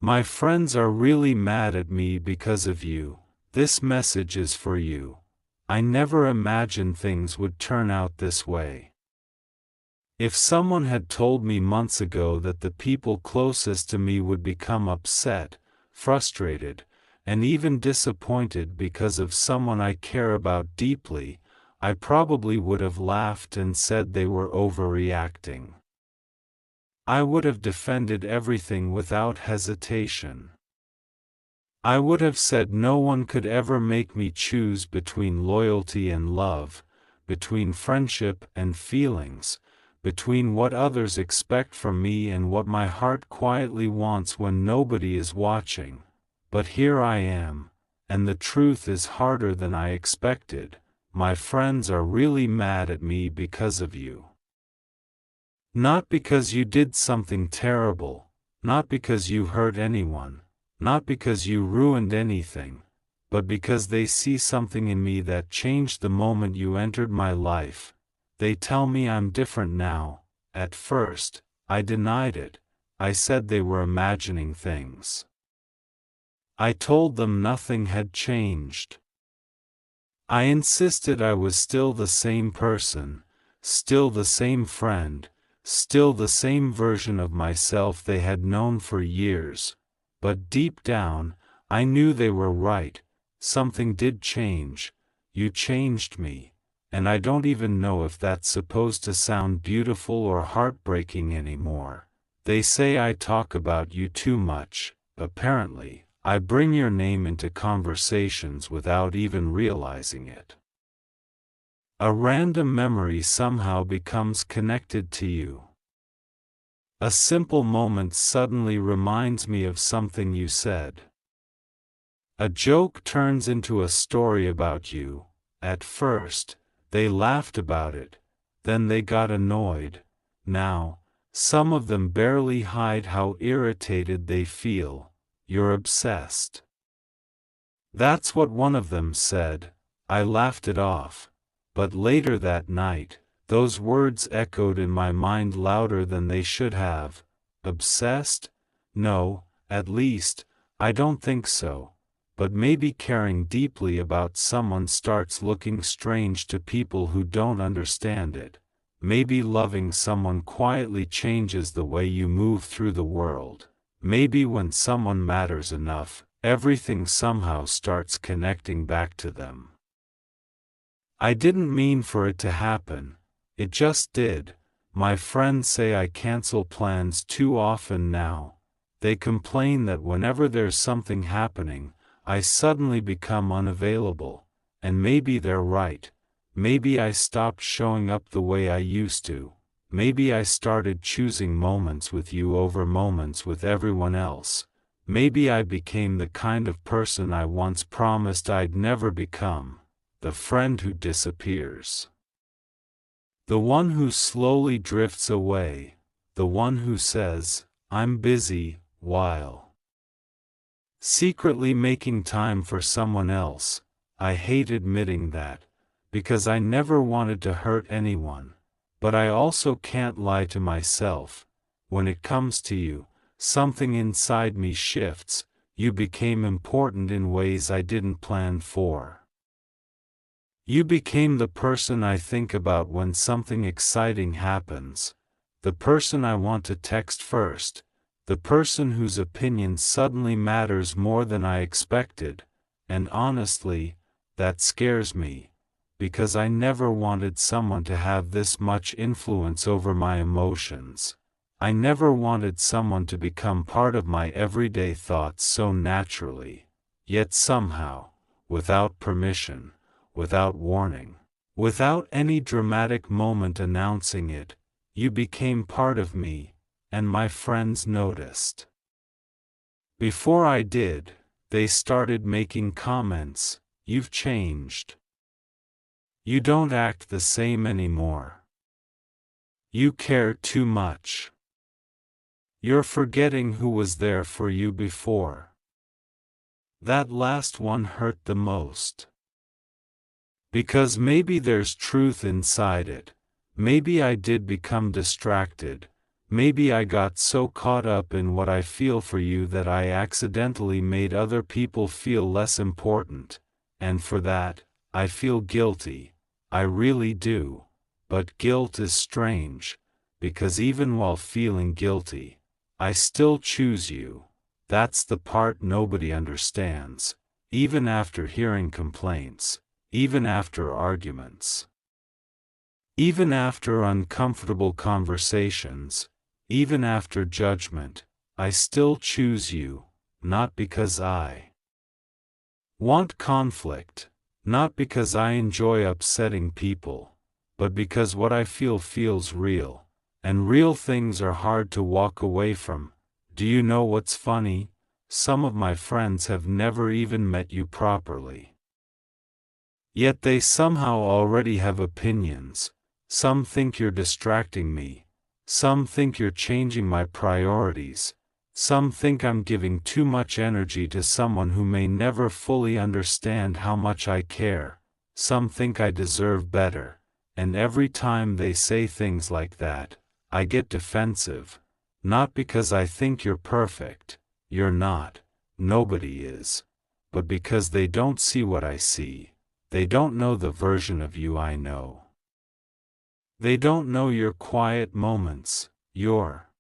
My friends are really mad at me because of you. This message is for you. I never imagined things would turn out this way. If someone had told me months ago that the people closest to me would become upset, frustrated, and even disappointed because of someone I care about deeply, I probably would have laughed and said they were overreacting. I would have defended everything without hesitation. I would have said no one could ever make me choose between loyalty and love, between friendship and feelings, between what others expect from me and what my heart quietly wants when nobody is watching. But here I am, and the truth is harder than I expected. My friends are really mad at me because of you. Not because you did something terrible, not because you hurt anyone, not because you ruined anything, but because they see something in me that changed the moment you entered my life. They tell me I'm different now. At first, I denied it. I said they were imagining things. I told them nothing had changed. I insisted I was still the same person, still the same friend, still the same version of myself they had known for years. But deep down, I knew they were right. Something did change. You changed me. And I don't even know if that's supposed to sound beautiful or heartbreaking anymore. They say I talk about you too much. Apparently, I bring your name into conversations without even realizing it. A random memory somehow becomes connected to you. A simple moment suddenly reminds me of something you said. A joke turns into a story about you. At first, they laughed about it, then they got annoyed. Now, some of them barely hide how irritated they feel. You're obsessed. That's what one of them said. I laughed it off. But later that night, those words echoed in my mind louder than they should have. Obsessed? No, at least, I don't think so. But maybe caring deeply about someone starts looking strange to people who don't understand it. Maybe loving someone quietly changes the way you move through the world. Maybe when someone matters enough, everything somehow starts connecting back to them. I didn't mean for it to happen. It just did. My friends say I cancel plans too often now. They complain that whenever there's something happening, I suddenly become unavailable. And maybe they're right. Maybe I stopped showing up the way I used to. Maybe I started choosing moments with you over moments with everyone else. Maybe I became the kind of person I once promised I'd never become. The friend who disappears. The one who slowly drifts away. The one who says, I'm busy, while secretly making time for someone else. I hate admitting that, because I never wanted to hurt anyone. But I also can't lie to myself. When it comes to you, something inside me shifts. You became important in ways I didn't plan for. You became the person I think about when something exciting happens. The person I want to text first. The person whose opinion suddenly matters more than I expected. And honestly, that scares me. Because I never wanted someone to have this much influence over my emotions. I never wanted someone to become part of my everyday thoughts so naturally. Yet somehow, without permission, without warning, without any dramatic moment announcing it, you became part of me, and my friends noticed. Before I did, they started making comments. You've changed. You don't act the same anymore. You care too much. You're forgetting who was there for you before. That last one hurt the most. Because maybe there's truth inside it. Maybe I did become distracted. Maybe I got so caught up in what I feel for you that I accidentally made other people feel less important, and for that, I feel guilty. I really do. But guilt is strange, because even while feeling guilty, I still choose you. That's the part nobody understands, even after hearing complaints, even after arguments, even after uncomfortable conversations, even after judgment. I still choose you, not because I want conflict, not because I enjoy upsetting people, but because what I feel feels real, and real things are hard to walk away from. Do you know what's funny? Some of my friends have never even met you properly. Yet they somehow already have opinions. Some think you're distracting me. Some think you're changing my priorities. Some think I'm giving too much energy to someone who may never fully understand how much I care. Some think I deserve better. And every time they say things like that, I get defensive. Not because I think you're perfect. You're not. Nobody is. But because they don't see what I see. They don't know the version of you I know. They don't know your quiet moments, your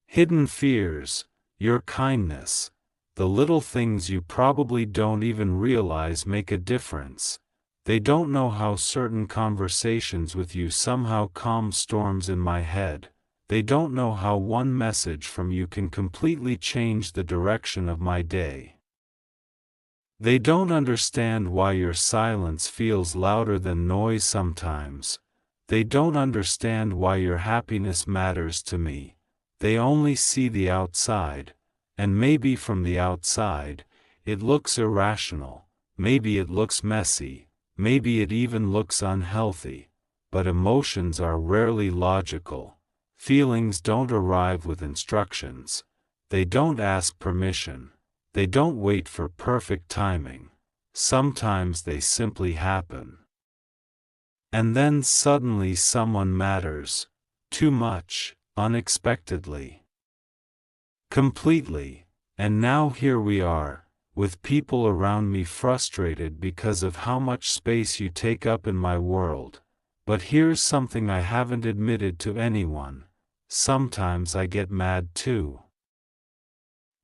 hidden fears, your kindness, the little things you probably don't even realize make a difference. They don't know how certain conversations with you somehow calm storms in my head. They don't know how one message from you can completely change the direction of my day. They don't understand why your silence feels louder than noise sometimes. They don't understand why your happiness matters to me. They only see the outside, and maybe from the outside, it looks irrational, maybe it looks messy, maybe it even looks unhealthy, but emotions are rarely logical. Feelings don't arrive with instructions. They don't ask permission. They don't wait for perfect timing. Sometimes they simply happen. And then suddenly someone matters. Too much, unexpectedly. Completely. And now here we are, with people around me frustrated because of how much space you take up in my world. But here's something I haven't admitted to anyone. Sometimes I get mad too.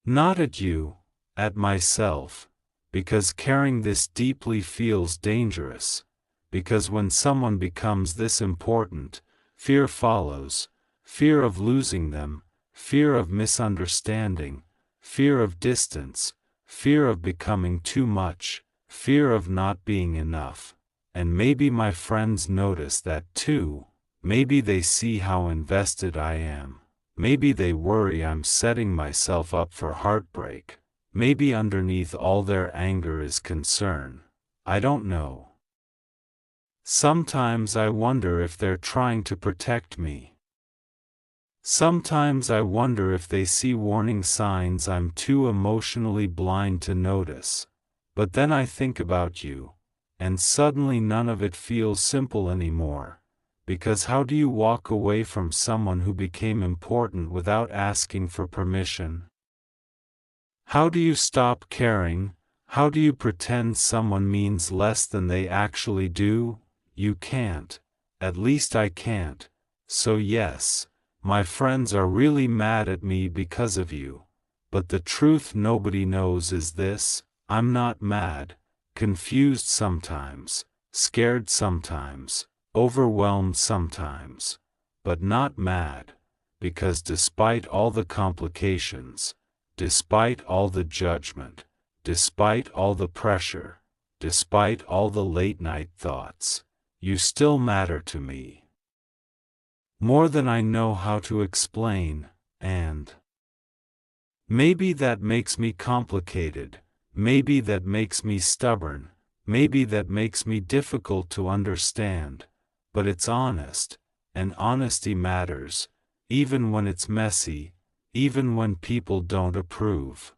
Not at you, at myself, because caring this deeply feels dangerous, because when someone becomes this important, fear follows, fear of losing them, fear of misunderstanding, fear of distance, fear of becoming too much, fear of not being enough. And maybe my friends notice that too. Maybe they see how invested I am. Maybe they worry I'm setting myself up for heartbreak. Maybe underneath all their anger is concern. I don't know. Sometimes I wonder if they're trying to protect me. Sometimes I wonder if they see warning signs I'm too emotionally blind to notice. But then I think about you, and suddenly none of it feels simple anymore. Because how do you walk away from someone who became important without asking for permission? How do you stop caring? How do you pretend someone means less than they actually do? You can't. At least I can't. So yes, my friends are really mad at me because of you. But the truth nobody knows is this: I'm not mad. Confused sometimes, scared sometimes, overwhelmed sometimes, but not mad, because despite all the complications, despite all the judgment, despite all the pressure, despite all the late-night thoughts, you still matter to me. More than I know how to explain, and maybe that makes me complicated, maybe that makes me stubborn, maybe that makes me difficult to understand. But it's honest, and honesty matters, even when it's messy, even when people don't approve.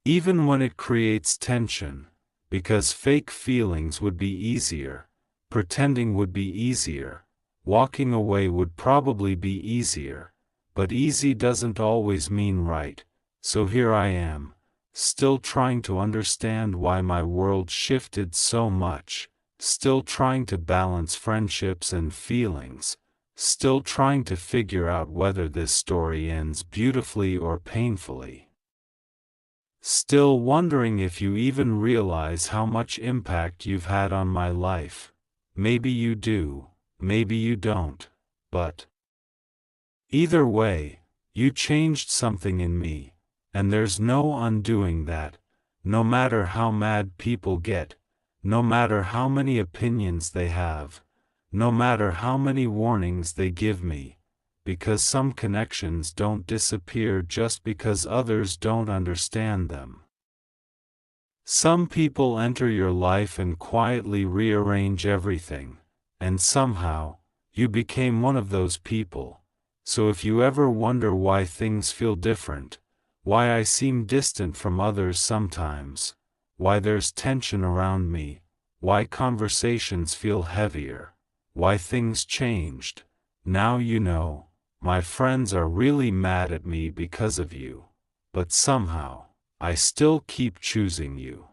Even when it creates tension, because fake feelings would be easier, pretending would be easier, Walking away would probably be easier, but easy doesn't always mean right, so here I am, still trying to understand why my world shifted so much, still trying to balance friendships and feelings, still trying to figure out whether this story ends beautifully or painfully. Still wondering if you even realize how much impact you've had on my life. Maybe you do, maybe you don't, but either way, you changed something in me, and there's no undoing that, no matter how mad people get, no matter how many opinions they have, no matter how many warnings they give me, because some connections don't disappear just because others don't understand them. Some people enter your life and quietly rearrange everything, and somehow, you became one of those people. So if you ever wonder why things feel different, why I seem distant from others sometimes, why there's tension around me, why conversations feel heavier, why things changed, now you know. My friends are really mad at me because of you, but somehow, I still keep choosing you.